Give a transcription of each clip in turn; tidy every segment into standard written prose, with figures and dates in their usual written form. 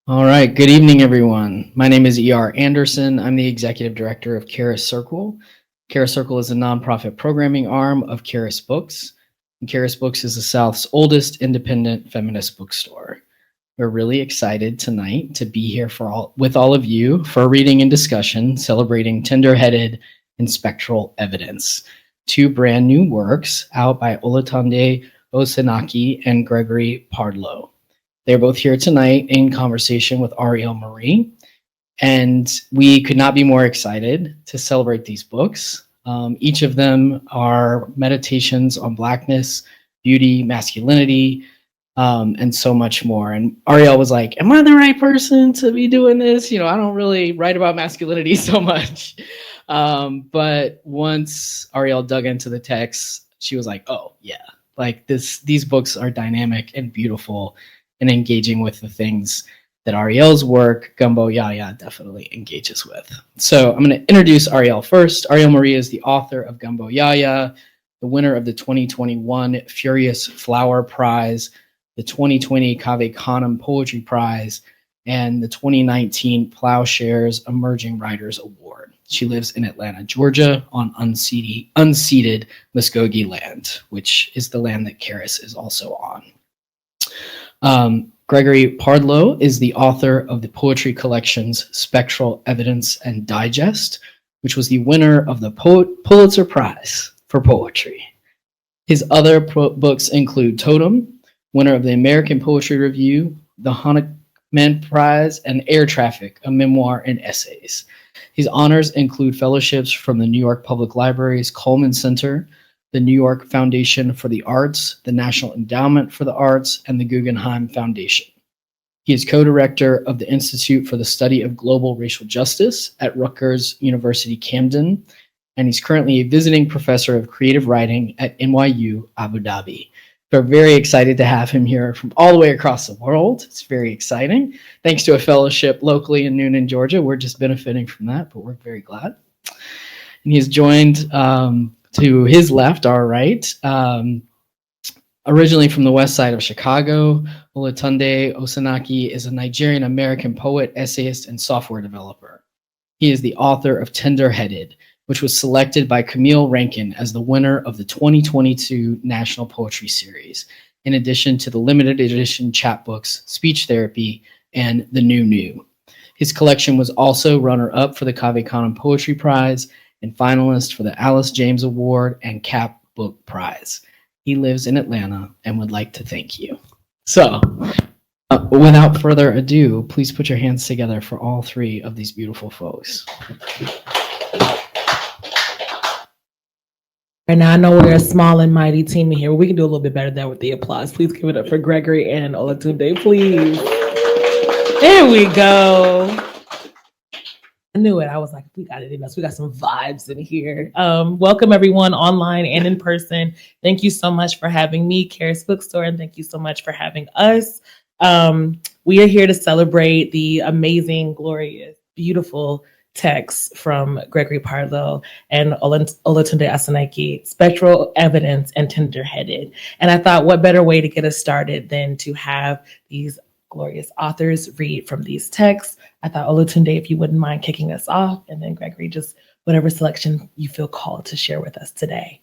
All right, good evening, everyone. My name is E.R. Anderson. I'm the executive director of Charis Circle. Charis Circle is a nonprofit programming arm of Charis Books. And Charis Books is the South's oldest independent feminist bookstore. We're really excited tonight to be here with all of you for a reading and discussion celebrating Tender-Headed and Spectral Evidence, two brand new works out by Olatunde Osinaike and Gregory Pardlo. They're both here tonight in conversation with Aurielle Marie, and we could not be more excited to celebrate these books. Each of them are meditations on Blackness, beauty, masculinity, and so much more. And Aurielle was like, am I the right person to be doing this? I don't really write about masculinity so much. But once Aurielle dug into the text, she was like, oh, yeah, like these books are dynamic and beautiful and engaging with the things that Aurielle's work, Gumbo Yaya, definitely engages with. So I'm going to introduce Aurielle first. Aurielle Marie is the author of Gumbo Yaya, the winner of the 2021 Furious Flower Prize, the 2020 Cave Canem Poetry Prize, and the 2019 Plowshares Emerging Writers Award. She lives in Atlanta, Georgia, on unceded Muskogee land, which is the land that Charis is also on. Gregory Pardlo is the author of the poetry collections Spectral, Evidence, and Digest, which was the winner of the Pulitzer Prize for Poetry. His other books include Totem, winner of the American Poetry Review, the Hanukkah Prize, and Air Traffic, a memoir and essays. His honors include fellowships from the New York Public Library's Coleman Center, the New York Foundation for the Arts, the National Endowment for the Arts, and the Guggenheim Foundation. He is co-director of the Institute for the Study of Global Racial Justice at Rutgers University Camden, and he's currently a visiting professor of creative writing at NYU Abu Dhabi. We're very excited to have him here from all the way across the world. It's very exciting. Thanks to a fellowship locally in Noonan, Georgia. We're just benefiting from that, but we're very glad. And he's joined to his left, our right, originally from the west side of Chicago, Olatunde Osinaike is a Nigerian-American poet, essayist, and software developer. He is the author of Tender-Headed, which was selected by Camille Rankine as the winner of the 2022 National Poetry Series, in addition to the limited edition chapbooks, Speech Therapy, and The New New. His collection was also runner-up for the Cave Canem Poetry Prize and finalist for the Alice James Award and Cap Book Prize. He lives in Atlanta and would like to thank you. So, without further ado, please put your hands together for all three of these beautiful folks. And I know we're a small and mighty team in here. We can do a little bit better than with the applause. Please give it up for Gregory and Olatunde, please. There we go. I knew it. I was like, we got it in us. We got some vibes in here. Welcome everyone online and in person. Thank you so much for having me, Charis Bookstore, and thank you so much for having us. We are here to celebrate the amazing, glorious, beautiful text from Gregory Pardlo and Olatunde Osinaike, Spectral, Evidence, and Tender-Headed. And I thought, what better way to get us started than to have these glorious authors read from these texts. I thought, Olatunde, if you wouldn't mind kicking us off, and then Gregory, just whatever selection you feel called to share with us today.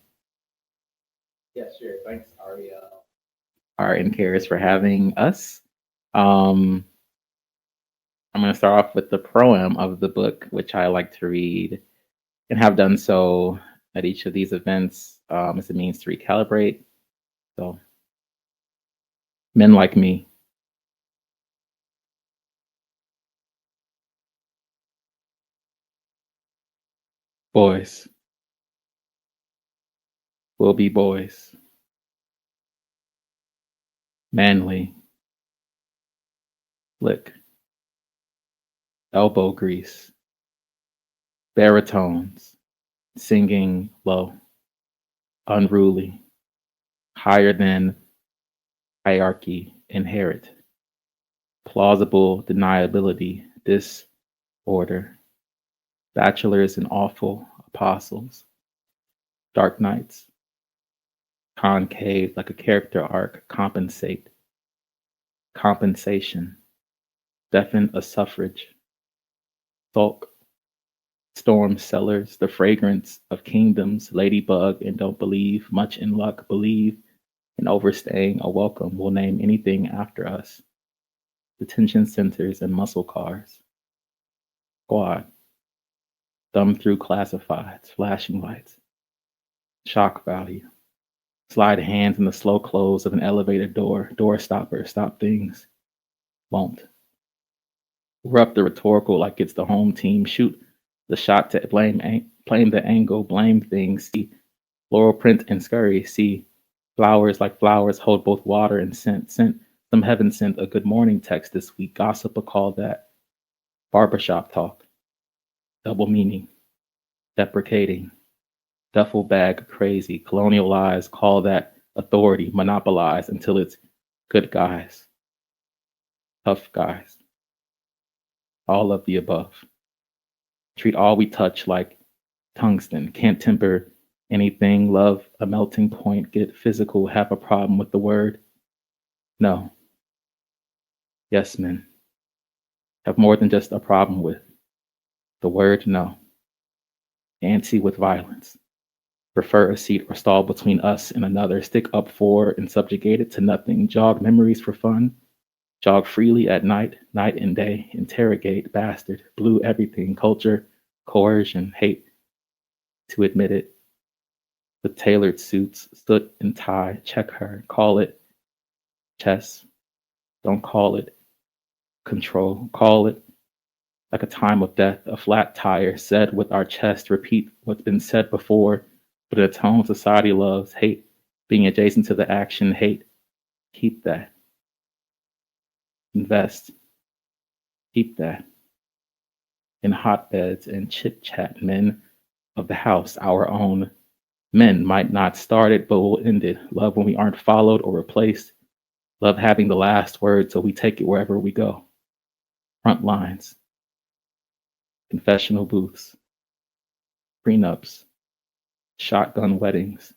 Yeah, sure. Thanks, Aurielle. And Charis for having us. I'm going to start off with the proem of the book, which I like to read and have done so at each of these events as a means to recalibrate. So, men like me. Boys will be boys. Manly. Slick. Elbow grease. Baritones. Singing low. Unruly. Higher than hierarchy. Inherit. Plausible deniability. Disorder. Bachelors and awful apostles. Dark nights. Concave like a character arc. Compensate. Compensation. deafen a suffrage, sulk, storm cellars, the fragrance of kingdoms, ladybug, and don't believe much in luck, believe in overstaying a welcome, will name anything after us. Detention centers and muscle cars. Squad, thumb through classifieds, flashing lights, shock value. Slide hands in the slow close of an elevator door, door stopper, stop things, won't. Erupt the rhetorical like it's the home team, shoot the shot to blame the angle, blame things, see floral print and scurry, see flowers like flowers hold both water and scent, sent some heaven sent a good morning text this week, gossip a call that, barbershop talk, double meaning, deprecating, duffel bag crazy, colonial lies, call that authority, monopolize until it's good guys, tough guys, all of the above. Treat all we touch like tungsten, can't temper anything, love a melting point, get physical, have a problem with the word. No. Yes, men. Have more than just a problem with the word no. Anti with violence. Prefer a seat or stall between us and another, stick up for and subjugate it to nothing, jog memories for fun, jog freely at night, night and day, interrogate, bastard, blue everything, culture, coercion, hate to admit it. The tailored suits, soot and tie, check her, call it chess, don't call it control, call it like a time of death, a flat tire, said with our chest, repeat what's been said before, but in a tone society loves, hate, being adjacent to the action, hate, keep that. Invest, keep that. In hotbeds and chit-chat, men of the house, our own men might not start it, but will end it. Love when we aren't followed or replaced. Love having the last word, so we take it wherever we go. Front lines, confessional booths, prenups, shotgun weddings,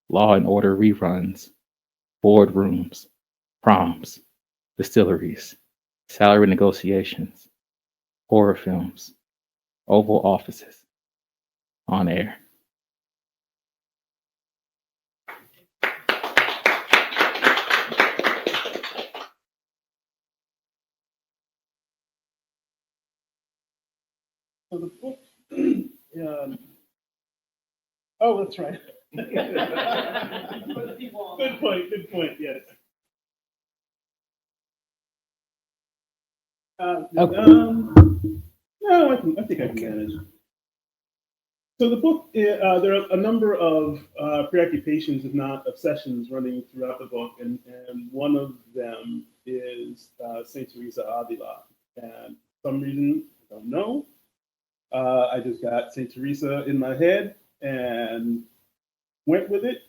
law and order reruns, boardrooms, proms, distilleries, salary negotiations, horror films, Oval offices, on air. So the book, oh, that's right. Good point, yes. No, I think I can manage. So the book, there are a number of preoccupations, if not obsessions, running throughout the book, and one of them is Saint Teresa Avila. And for some reason, I don't know, I just got Saint Teresa in my head and went with it.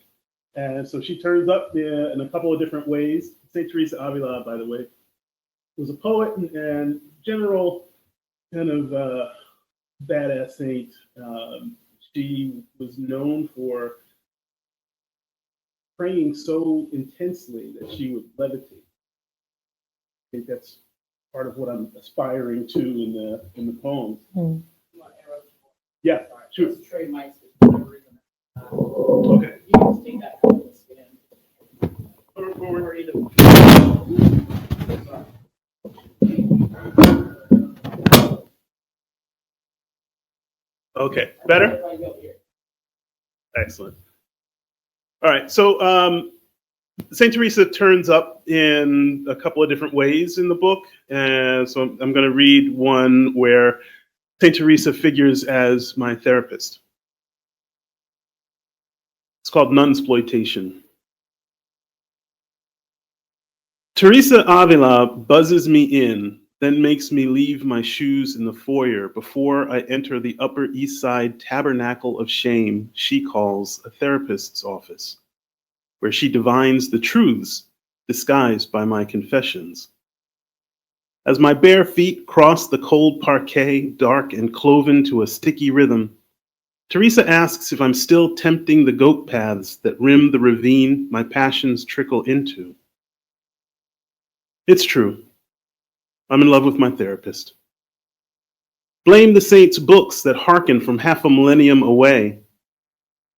And so she turns up in a couple of different ways. Saint Teresa Avila, by the way, was a poet and general kind of badass saint. She was known for praying so intensely that she would levitate. I think that's part of what I'm aspiring to in the poems. Mm. Yeah, sure. Trade mics for whatever reason. Okay. You can just take that out of the skin. Forward. Okay, better? Excellent. All right, so Saint Teresa turns up in a couple of different ways in the book. And so I'm going to read one where Saint Teresa figures as my therapist. It's called Nunsploitation. Teresa Avila buzzes me in, then makes me leave my shoes in the foyer before I enter the Upper East Side tabernacle of shame she calls a therapist's office, where she divines the truths disguised by my confessions. As my bare feet cross the cold parquet, dark and cloven to a sticky rhythm, Teresa asks if I'm still tempting the goat paths that rim the ravine my passions trickle into. It's true. I'm in love with my therapist. Blame the saints' books that hearken from half a millennium away.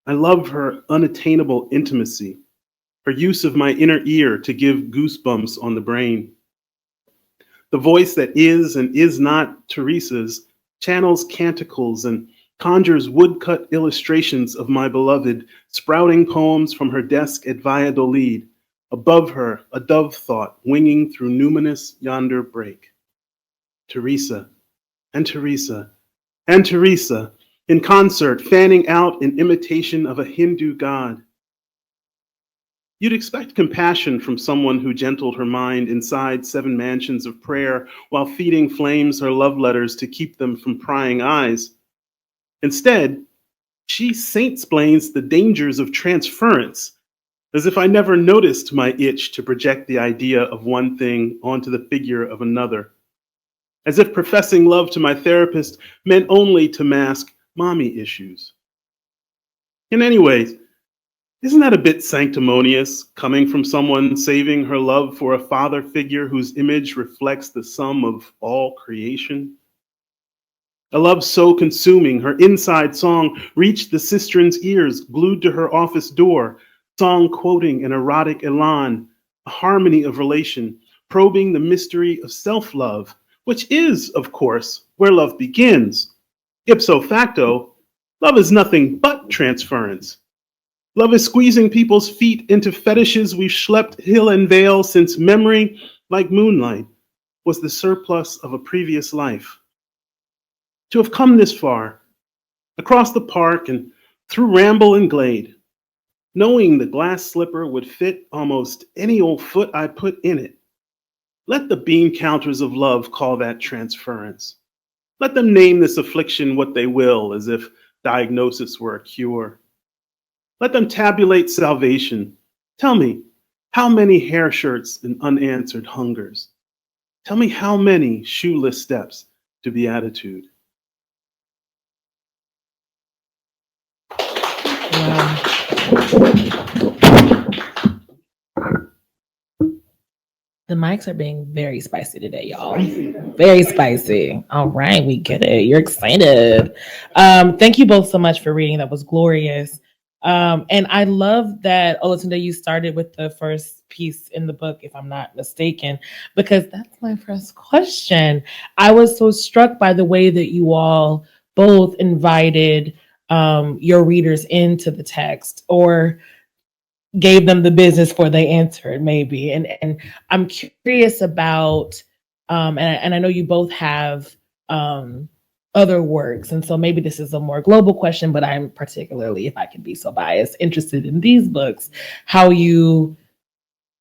I love her unattainable intimacy, her use of my inner ear to give goosebumps on the brain. The voice that is and is not Teresa's channels canticles and conjures woodcut illustrations of my beloved, sprouting poems from her desk at Valladolid. Above her, a dove thought winging through numinous yonder break. Teresa, and Teresa, and Teresa, in concert, fanning out in imitation of a Hindu god. You'd expect compassion from someone who gentled her mind inside 7 mansions of prayer while feeding flames her love letters to keep them from prying eyes. Instead, she saint-splains the dangers of transference, as if I never noticed my itch to project the idea of one thing onto the figure of another. As if professing love to my therapist meant only to mask mommy issues. And anyways, isn't that a bit sanctimonious, coming from someone saving her love for a father figure whose image reflects the sum of all creation? A love so consuming, her inside song reached the cistern's ears, glued to her office door, song quoting an erotic elan, a harmony of relation, probing the mystery of self-love, which is, of course, where love begins. Ipso facto, love is nothing but transference. Love is squeezing people's feet into fetishes we've schlepped hill and vale since memory, like moonlight, was the surplus of a previous life. To have come this far, across the park and through ramble and glade, knowing the glass slipper would fit almost any old foot I put in it. Let the bean counters of love call that transference. Let them name this affliction what they will, as if diagnosis were a cure. Let them tabulate salvation. Tell me, how many hair shirts and unanswered hungers? Tell me how many shoeless steps to beatitude. Wow. The mics are being very spicy today, y'all. Very spicy. All right, we get it. You're excited. Thank you both so much for reading. That was glorious. And I love that, Olatunde, you started with the first piece in the book, if I'm not mistaken, because that's my first question. I was so struck by the way that you all both invited your readers into the text, or gave them the business for they answered, maybe. And I'm curious about, and I know you both have other works, and so maybe this is a more global question, but I'm particularly, if I can be so biased, interested in these books, how you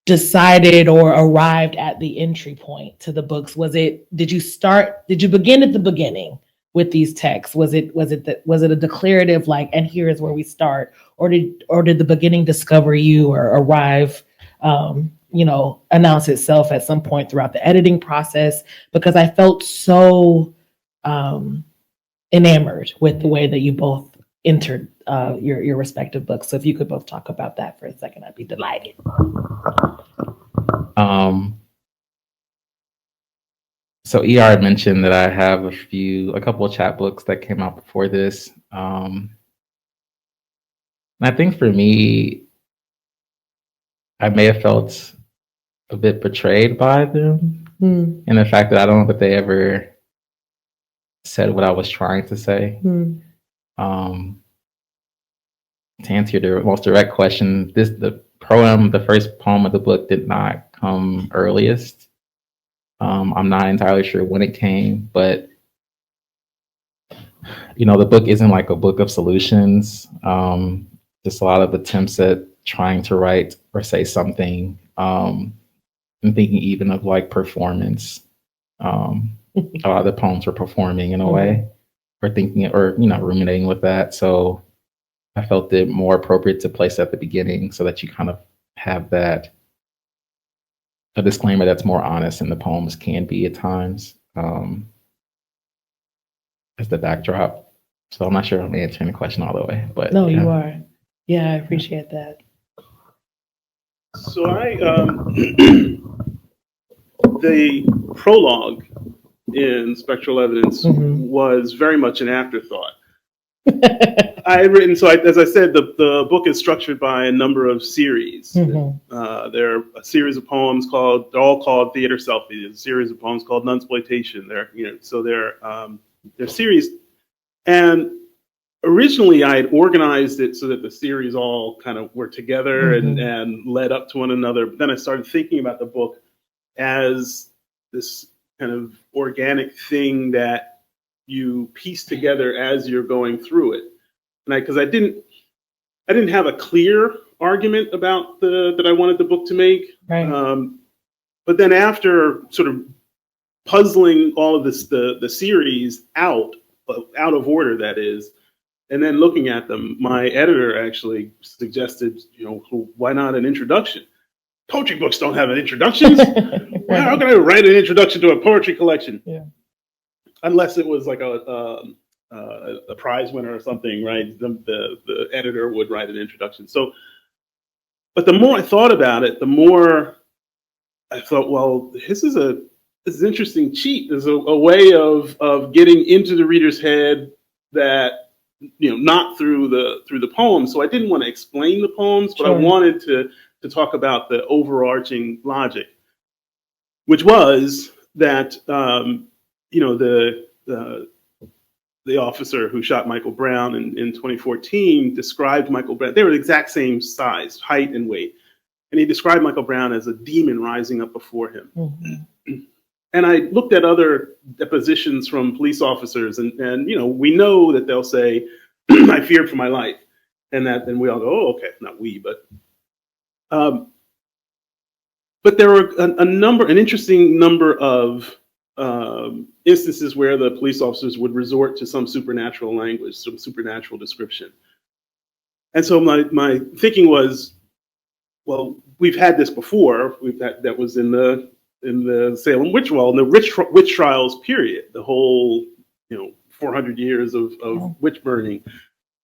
decided or arrived at the entry point to the books. Did you begin at the beginning with these texts? Was it a declarative, like, and here is where we start, or did the beginning discover you or arrive, announce itself at some point throughout the editing process? Because I felt so enamored with the way that you both entered your respective books. So if you could both talk about that for a second, I'd be delighted. So ER had mentioned that I have a couple of chapbooks that came out before this. And I think for me, I may have felt a bit betrayed by them. And the fact that I don't know that they ever said what I was trying to say. To answer your most direct question, the first poem of the book did not come earliest. I'm not entirely sure when it came, but the book isn't like a book of solutions. Just a lot of attempts at trying to write or say something. And thinking even of like performance. A lot of the poems were performing in a way, or thinking, or ruminating with that. So I felt it more appropriate to place at the beginning, so that you kind of have that a disclaimer that's more honest, and the poems can be at times as the backdrop. So I'm not sure I'm answering the question all the way, but no, you are. Yeah, I appreciate that. So the prologue in Spectral Evidence was very much an afterthought. I had written, as I said, the book is structured by a number of series. There are a series of poems they're all called Theater Selfie. There's a series of poems called Nunsploitation. They're series. And originally I had organized it so that the series all kind of were together and led up to one another. But then I started thinking about the book as this kind of organic thing that you piece together as you're going through it. And because I didn't have a clear argument about that I wanted the book to make. Right. But then after sort of puzzling all of this, the series out of order, that is, and then looking at them, my editor actually suggested, why not an introduction? Poetry books don't have an introductions. How can I write an introduction to a poetry collection? Yeah. Unless it was like a prize winner or something, right? The editor would write an introduction. So, but the more I thought about it, the more I thought, well, this is an interesting cheat. There's a way of getting into the reader's head that, not through the poems. So I didn't want to explain the poems, but I wanted to talk about the overarching logic, which was that the officer who shot Michael Brown in 2014 described Michael Brown. They were the exact same size, height, and weight, and he described Michael Brown as a demon rising up before him. And I looked at other depositions from police officers, and we know that they'll say, "I feared for my life," and we all go, "Oh, okay," not we, but there were an interesting number of instances where the police officers would resort to some supernatural language, some supernatural description. And so my thinking was, well, we've had this before. That was in the Salem witch trials period, the whole 400 years of witch burning.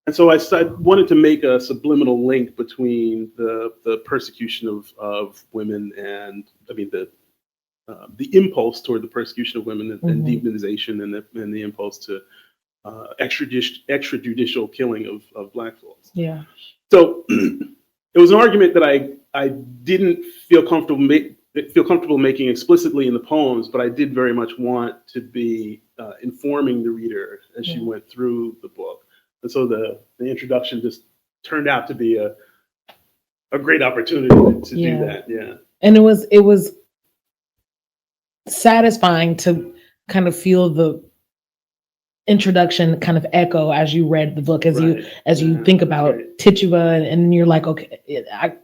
And so I wanted to make a subliminal link between the persecution of women and the impulse toward the persecution of women and demonization and the impulse to extrajudicial killing of Black folks. Yeah. So it was an argument that I didn't feel comfortable making explicitly in the poems, but I did very much want to be informing the reader as she went through the book. And so the introduction just turned out to be a great opportunity to do that. Yeah. And it was satisfying to kind of feel the introduction kind of echo as you read the book, as you think about Tituba, and you're like, okay,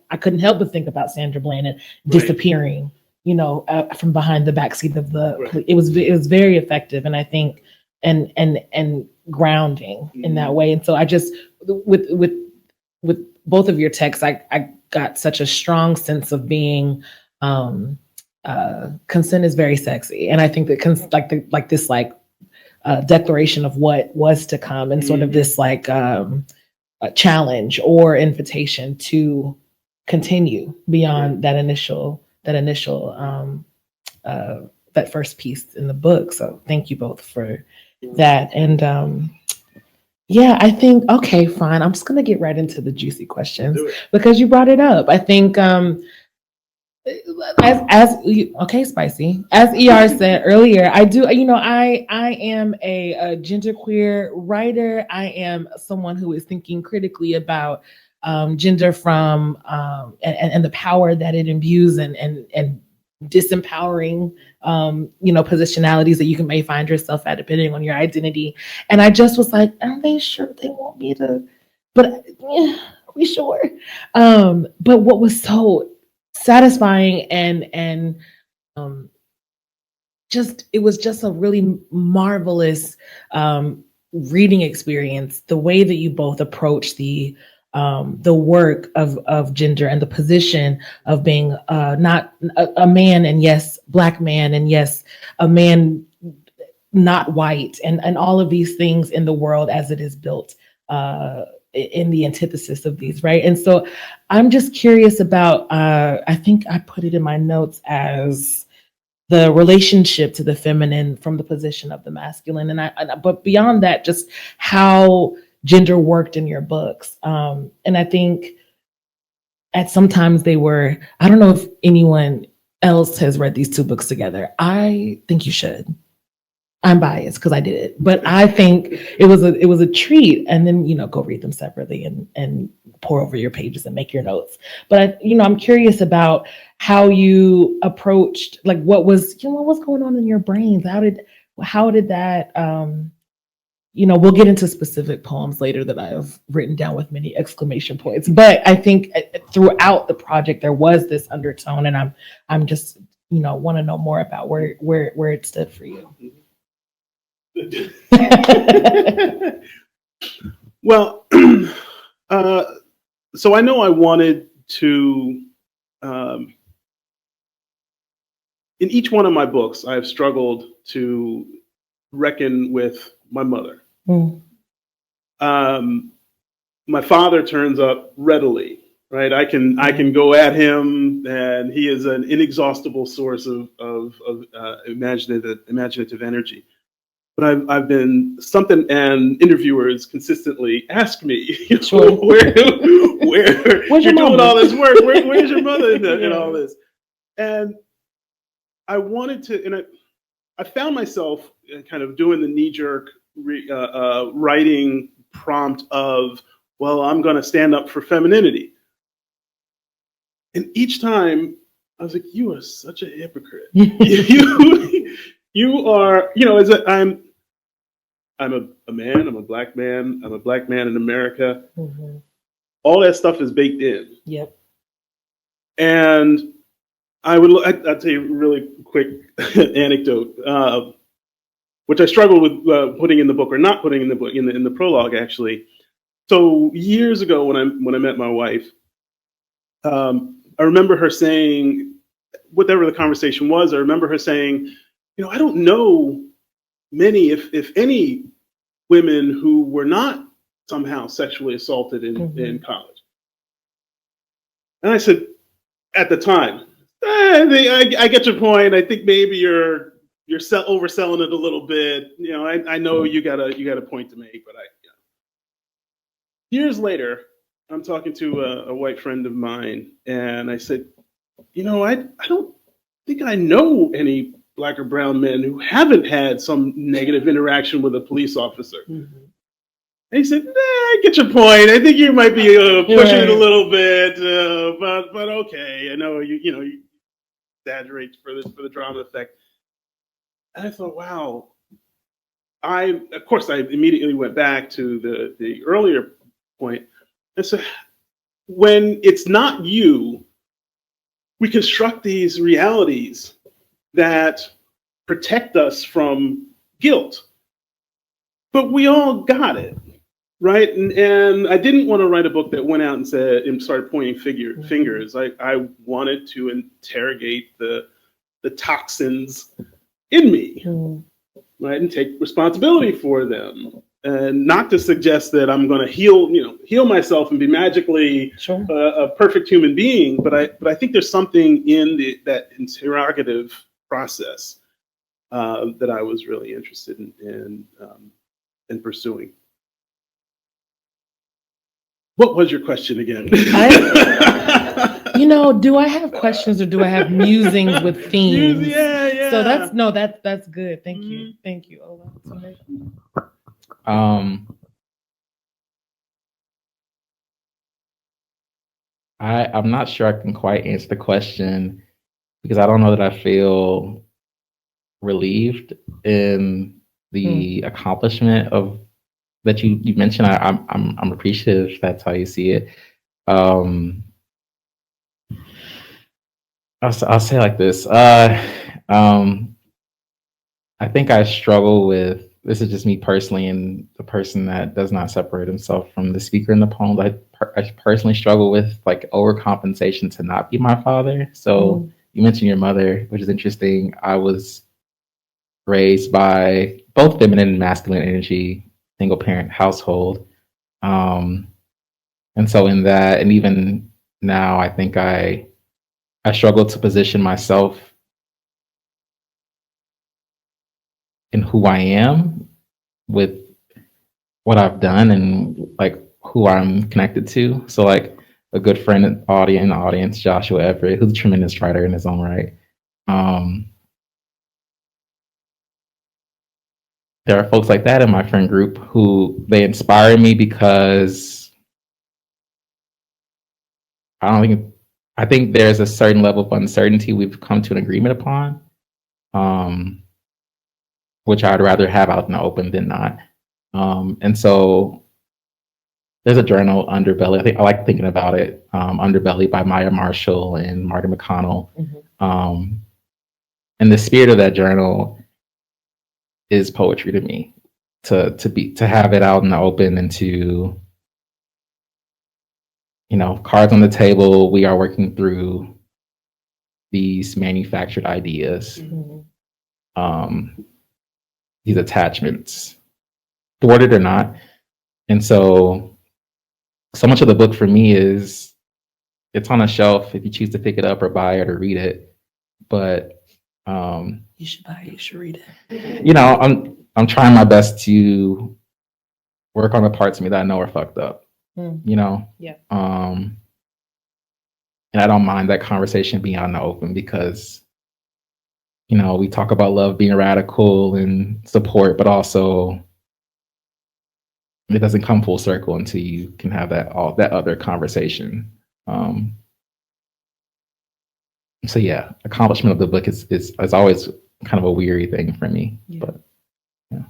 I couldn't help but think about Sandra Bland disappearing, from behind the backseat of the. It was very effective, and I think and grounding in that way. And so I just with both of your texts, I got such a strong sense of being. Consent is very sexy, and I think that this declaration of what was to come, and sort of this a challenge or invitation to continue beyond that initial that first piece in the book. So thank you both for that. And I think, okay, fine, I'm just gonna get right into the juicy questions because you brought it up. I think okay, spicy. As ER said earlier, I do. I am a genderqueer writer. I am someone who is thinking critically about gender from and the power that it imbues and disempowering positionalities that you may find yourself at depending on your identity. And I just was like, are they sure they want me to? But are we sure? But what was so satisfying and it was just a really marvelous reading experience, the way that you both approach the work of gender and the position of being not a man, and yes, Black man, and yes, a man not white, and all of these things in the world as it is built in the antithesis of these, right? And so I'm just curious about, I think I put it in my notes as the relationship to the feminine from the position of the masculine. But beyond that, just how gender worked in your books. And I think at sometimes they were, I don't know if anyone else has read these two books together. I think you should. I'm biased because I did it, but I think it was a treat. And then, go read them separately and pour over your pages and make your notes. But I'm curious about how you approached, like, what was going on in your brains? How did that, we'll get into specific poems later that I have written down with many exclamation points. But I think throughout the project, there was this undertone, and I'm just, want to know more about where it stood for you. Well, so I know I wanted to, in each one of my books, I have struggled to reckon with my mother. My father turns up readily, right? I can go at him, and he is an inexhaustible source of imaginative energy. But I've been something, and interviewers consistently ask me, Sure. where's your you're mother? doing all this work? Where's your mother in all this? And I wanted to, and I found myself kind of doing the knee-jerk writing prompt of, well, I'm going to stand up for femininity. And each time I was like, you are such a hypocrite. You are, I'm a man, I'm a black man in America. Mm-hmm. All that stuff is baked in. Yep. And I'll tell you a really quick anecdote, which I struggled with putting in the book or not putting in the book, in the prologue, actually. So years ago when I met my wife, I remember her saying, whatever the conversation was, I remember her saying, I don't know many, if any, women who were not somehow sexually assaulted in college. And I said, at the time, I get your point. I think maybe you're overselling it a little bit. I know you got a point to make, but Years later, I'm talking to a white friend of mine, and I said, I don't think I know any Black or brown men who haven't had some negative interaction with a police officer. Mm-hmm. And he said, I get your point. I think you might be pushing it a little bit, but okay. I know you exaggerate for the drama effect. And I thought, wow. Of course, I immediately went back to the earlier point. And so when it's not you, we construct these realities that protect us from guilt. But we all got it, right? And I didn't want to write a book that went out and started pointing fingers. I wanted to interrogate the toxins in me, right? And take responsibility for them. And not to suggest that I'm going to heal myself and be magically a perfect human being, but I think there's something in that interrogative process that I was really interested in pursuing. What was your question again? Do I have questions or do I have musings with themes? Yeah. So that's good. Thank you. Olatunde. I'm not sure I can quite answer the question because I don't know that I feel relieved in the accomplishment of that you mentioned. I'm appreciative if that's how you see it. I'll say it like this. I think I struggle with, this is just me personally, and the person that does not separate himself from the speaker in the poem. I personally struggle with like overcompensation to not be my father. So you mentioned your mother, which is interesting. I was raised by both feminine and masculine energy, single parent household. And so in that, and even now, I think I struggle to position myself in who I am with what I've done and like who I'm connected to. So like a good friend in the audience, Joshua Everett, who's a tremendous writer in his own right. There are folks like that in my friend group who they inspire me because I think there's a certain level of uncertainty we've come to an agreement upon, which I'd rather have out in the open than not. And so there's a journal, Underbelly. I think I like thinking about it. Underbelly by Maya Marshall and Marty McConnell. And the spirit of that journal is poetry to me. To have it out in the open and to, you know, cards on the table. We are working through these manufactured ideas, these attachments, thwarted or not. And so much of the book for me is it's on a shelf if you choose to pick it up or buy it or read it. But you should buy it, you should read it. You know, I'm trying my best to work on the parts of me that I know are fucked up. You know? Yeah. And I don't mind that conversation being out in the open because, you know, we talk about love being radical and support, but also it doesn't come full circle until you can have that other conversation. So yeah, accomplishment of the book is always kind of a weary thing for me. Yeah. But yeah.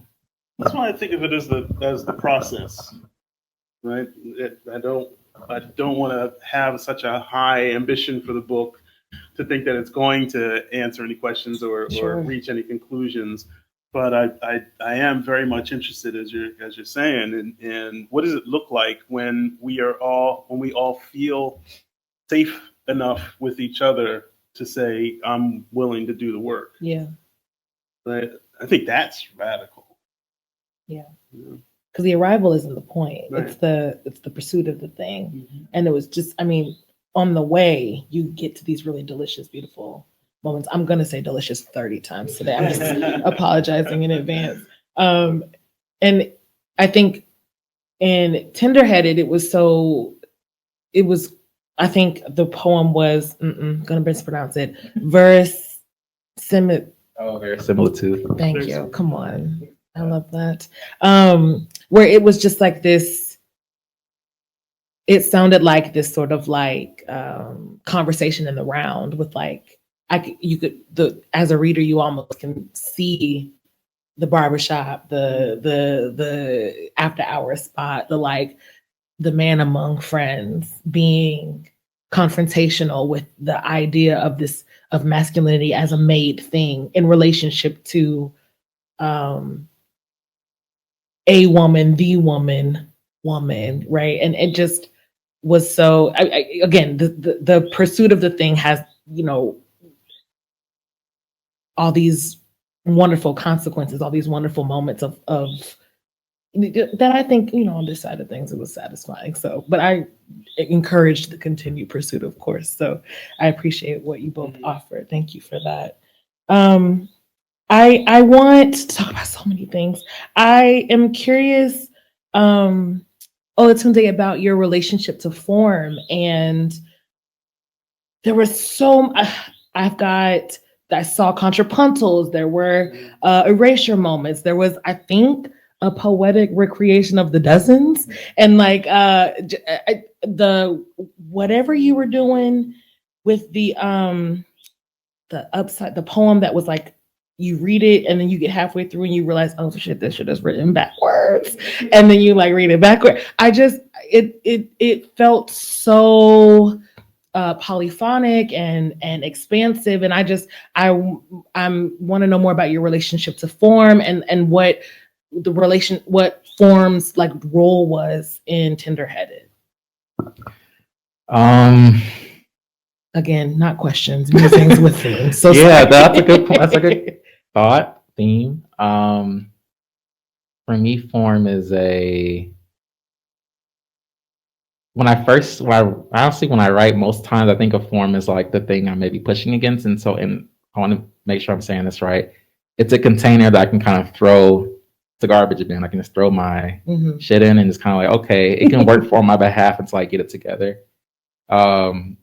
That's why I think of it as the process, right? I don't want to have such a high ambition for the book to think that it's going to answer any questions or reach any conclusions. But I am very much interested, as you're saying, in what does it look like when we all feel safe enough with each other to say, I'm willing to do the work. Yeah. Right? I think that's radical. Yeah. Because the arrival isn't the point. Right. It's the pursuit of the thing. And it was just, I mean, on the way, you get to these really delicious, beautiful moments. I'm going to say delicious 30 times today. I'm just apologizing in advance. And I think in Tenderheaded, I think the poem was, going to mispronounce it, verisimilitude. Thank you. Come on. I love that. Where it was just like this, it sounded like this sort of like conversation in the round with like, as a reader, you almost can see the barbershop, the after hours spot, the man among friends being confrontational with the idea of masculinity as a made thing in relationship to a woman, the woman, right? And it just was so, again, the pursuit of the thing has, you know, all these wonderful consequences, all these wonderful moments of that I think, you know, on this side of things, it was satisfying. So, but I encouraged the continued pursuit, of course. So I appreciate what you both offered. Thank you for that. I want to talk about so many things. I am curious, Olatunde, about your relationship to form. And there was I saw contrapuntals, there were erasure moments. There was, I think, a poetic recreation of the dozens, and like the whatever you were doing with the poem that was like, you read it and then you get halfway through and you realize, oh shit, this shit is written backwards, and then you like read it backward. It felt so polyphonic and expansive, and I want to know more about your relationship to form and what form's like role was in Tenderheaded. Again, not questions, musings with themes. So yeah, that's a good point. That's a good thought theme. For me, form is when I write, most times I think of form as like the thing I may be pushing against, and I want to make sure I'm saying this right. it's a container that I can kind of throw the garbage bin. I can just throw my shit in and it's kind of like, okay, it can work for my behalf until I get it together. I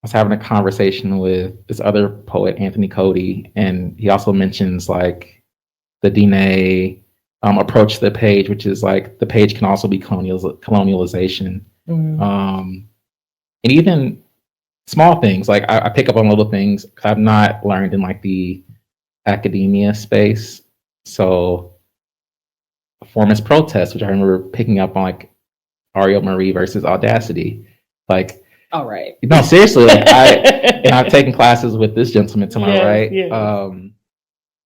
was having a conversation with this other poet, Anthony Cody, and he also mentions like the Diné approach to the page, which is like the page can also be colonialization. And even small things, like I pick up on little things because I've not learned in like the academia space. So form is protest, which I remember picking up on like Aurielle Marie versus Audacity. Like, all right. No, seriously, like I've taken classes with this gentleman to my right,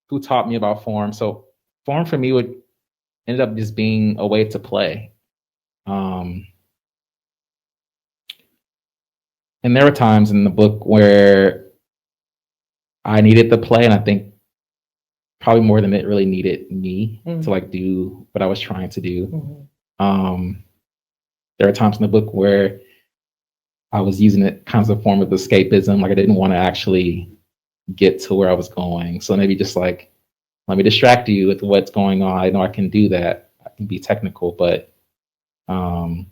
who taught me about form. So form for me ended up just being a way to play. And there were times in the book where I needed to play, and I think probably more than it really needed me to like do what I was trying to do. There are times in the book where I was using it kind of as a form of escapism. Like I didn't want to actually get to where I was going. So maybe just like, let me distract you with what's going on. I know I can do that. I can be technical, but form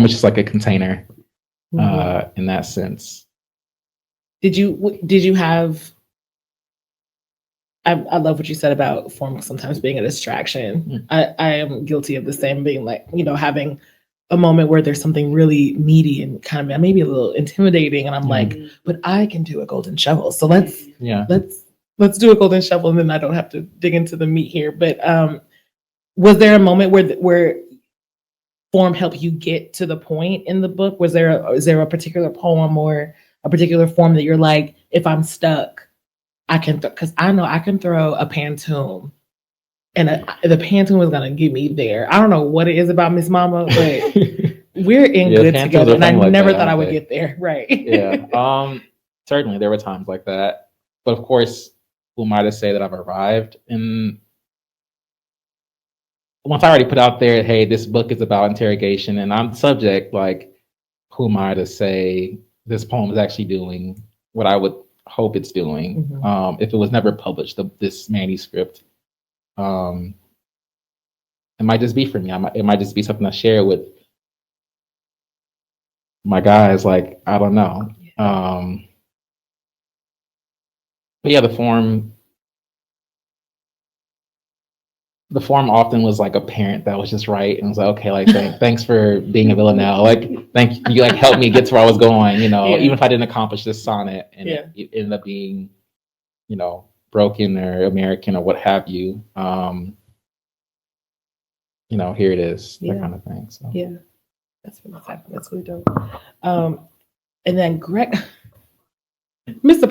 was just like a container in that sense. Did you have, I love what you said about form sometimes being a distraction. I am guilty of the same, being like, having a moment where there's something really meaty and kind of maybe a little intimidating, and I'm like, but I can do a golden shovel. So let's do a golden shovel, and then I don't have to dig into the meat here. But was there a moment where form helped you get to the point in the book? Is there a particular poem or a particular form that you're like, if I'm stuck, I can, because I know I can throw a pantoum, and the pantoum is gonna get me there. I don't know what it is about Miss Mama, but we're in good together, and I never thought I would get there. Right? Yeah. Certainly, there were times like that, but of course, who am I to say that I've arrived? And once I already put out there, hey, this book is about interrogation, and I'm the subject. Like, who am I to say this poem is actually doing what I would hope it's doing if it was never published? This manuscript. It might just be for me. It might just be something I share with my guys. Like, I don't know. But yeah, the form often was like a parent that was just right and was like, okay, like thanks for being a Villanelle. Like, thank you, like helped me get to where I was going. Even if I didn't accomplish this sonnet and it ended up being, broken or American or what have you. Here it is, that kind of thing. So that's really dope. And then Mr.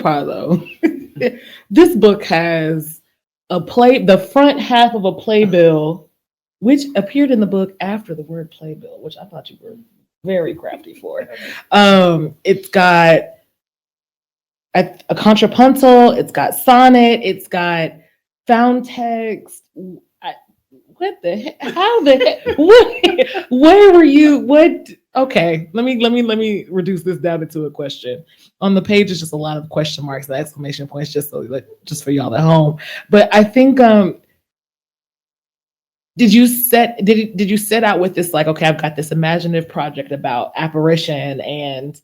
Pardlo, this book has the front half of a playbill, which appeared in the book after the word playbill, which I thought you were very crafty for. It's got a contrapuntal, it's got sonnet, it's got found text. What the heck? How the heck? What? Where were you? What? Okay, let me reduce this down into a question. On the page is just a lot of question marks and exclamation points, just for y'all at home. But I think, did you set out with this like, okay, I've got this imaginative project about apparition and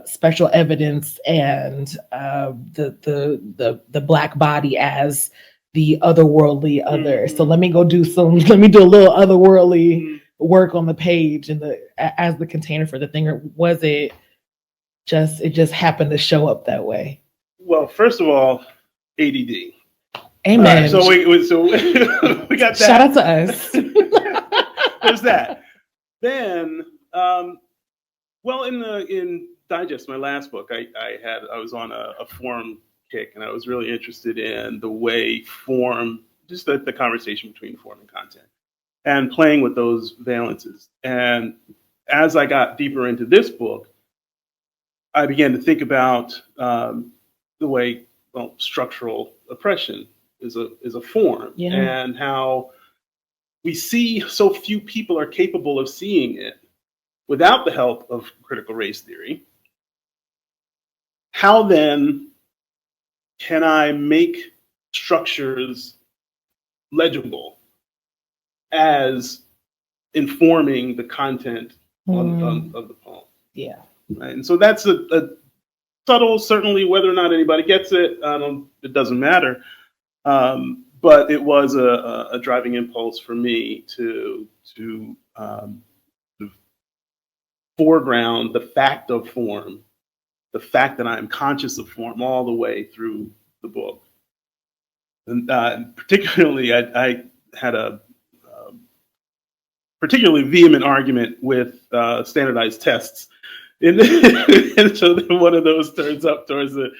spectral evidence and the Black body as the otherworldly other. So let me do a little otherworldly work on the page and as the container for the thing, or was it just happened to show up that way? Well, first of all, ADD. Amen. So we got that. Shout out to us. There's that. Then, in Digest, my last book, I was on a form kick, and I was really interested in the way form, just the conversation between form and content, and playing with those valences. And as I got deeper into this book, I began to think about the way structural oppression is a form, and how we see so few people are capable of seeing it without the help of critical race theory. how then can I make structures legible as informing the content of the poem? Yeah. Right? And so that's a subtle, certainly whether or not anybody gets it, it doesn't matter. But it was a driving impulse for me to foreground the fact of form, the fact that I am conscious of form all the way through the book. And particularly, I had a particularly vehement argument with standardized tests. And so then one of those turns up towards the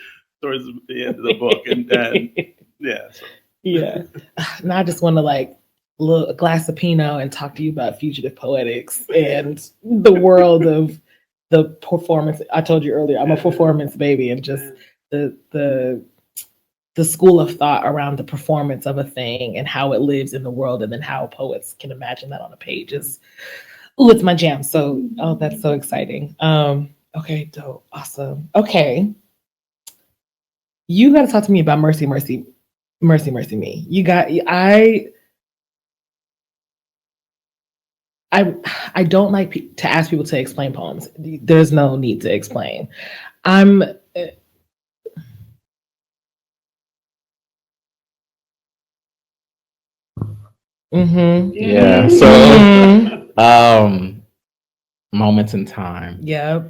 end of the book. And yeah. So. Yeah. Now I just want to like look a glass of Pinot and talk to you about fugitive poetics and the world of the performance. I told you earlier, I'm a performance baby, and just the school of thought around the performance of a thing and how it lives in the world, and then how poets can imagine that on a page is, it's my jam. So, that's so exciting. Okay, dope, awesome. Okay, you got to talk to me about Mercy, Mercy, Mercy, Mercy Me. I don't like to ask people to explain poems. There's no need to explain. Yeah. So, moments in time. Yeah.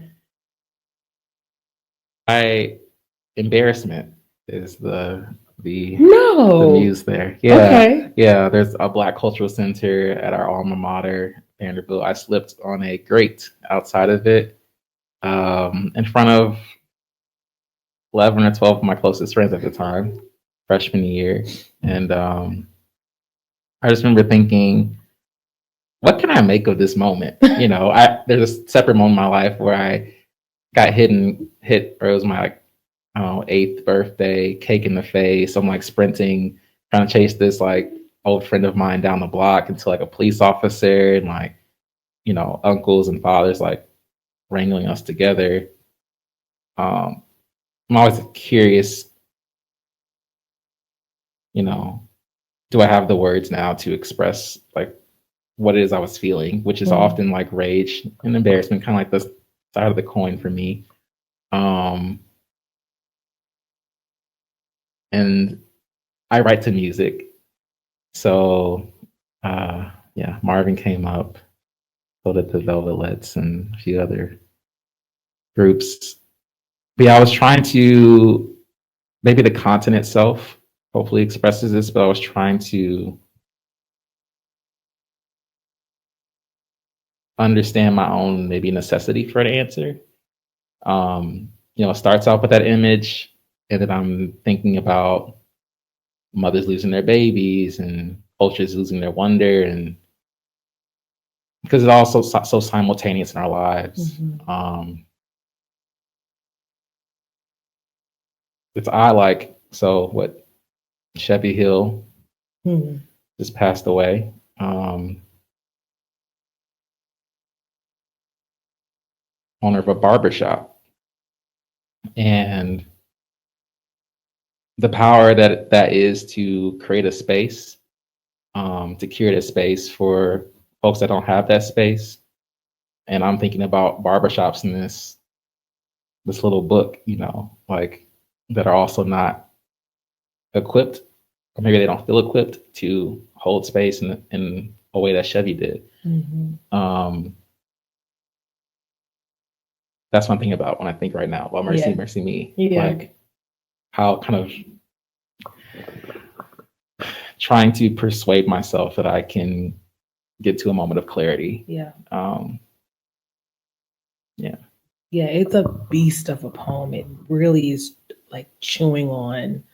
Embarrassment is the No. muse there. Yeah. Okay. Yeah. There's a Black Cultural Center at our alma mater, Vanderbilt. I slipped on a grate outside of it, in front of 11 or 12 of my closest friends at the time, freshman year. And I just remember thinking, what can I make of this moment? You know, there's a separate moment in my life where I got hit, or it was my 8th birthday, cake in the face. I'm like sprinting, trying to chase this like old friend of mine down the block until like a police officer and like, you know, uncles and fathers like wrangling us together. I'm always curious, you know, do I have the words now to express like what it is I was feeling, which is often like rage and embarrassment, kind of like the side of the coin for me. And I write to music. So, yeah, Marvin came up, so did the Velvets and a few other groups. But yeah, I was trying to, maybe the content itself hopefully expresses this, but I was trying to understand my own maybe necessity for an answer. You know, it starts off with that image, and then I'm thinking about mothers losing their babies and cultures losing their wonder, and because it's also so simultaneous in our lives. It's odd, like, so what, Chevy Hill just passed away. Owner of a barbershop. And the power that is to create a space, to curate a space for folks that don't have that space. And I'm thinking about barbershops in this little book, you know, like that are also not equipped, or maybe they don't feel equipped to hold space in a way that Chevy did. That's one thing about when I think right now about Mercy, Mercy Me. Like how kind of trying to persuade myself that I can get to a moment of clarity. Yeah, it's a beast of a poem. It really is like chewing on.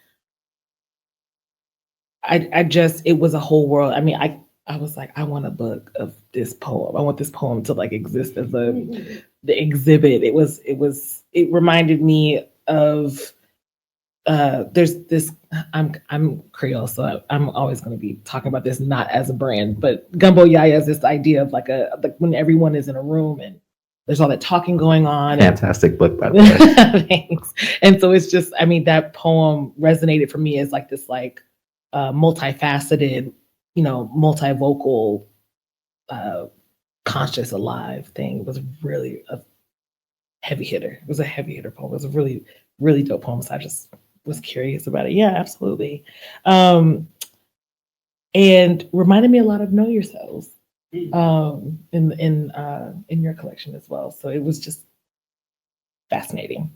It was a whole world. I mean, I was like, I want a book of this poem. I want this poem to like exist as the exhibit. It reminded me of there's this, I'm Creole, so I'm always going to be talking about this not as a brand, but Gumbo Yaya is this idea of like when everyone is in a room and there's all that talking going on. Fantastic book, by the way. Thanks. And so it's just, I mean, that poem resonated for me as like this like multifaceted, you know, multivocal, conscious, alive thing. It was really a heavy hitter. It was a heavy hitter poem. It was a really, really dope poem. So I just was curious about it. Yeah, absolutely. And reminded me a lot of Know Yourselves in your collection as well. So it was just fascinating.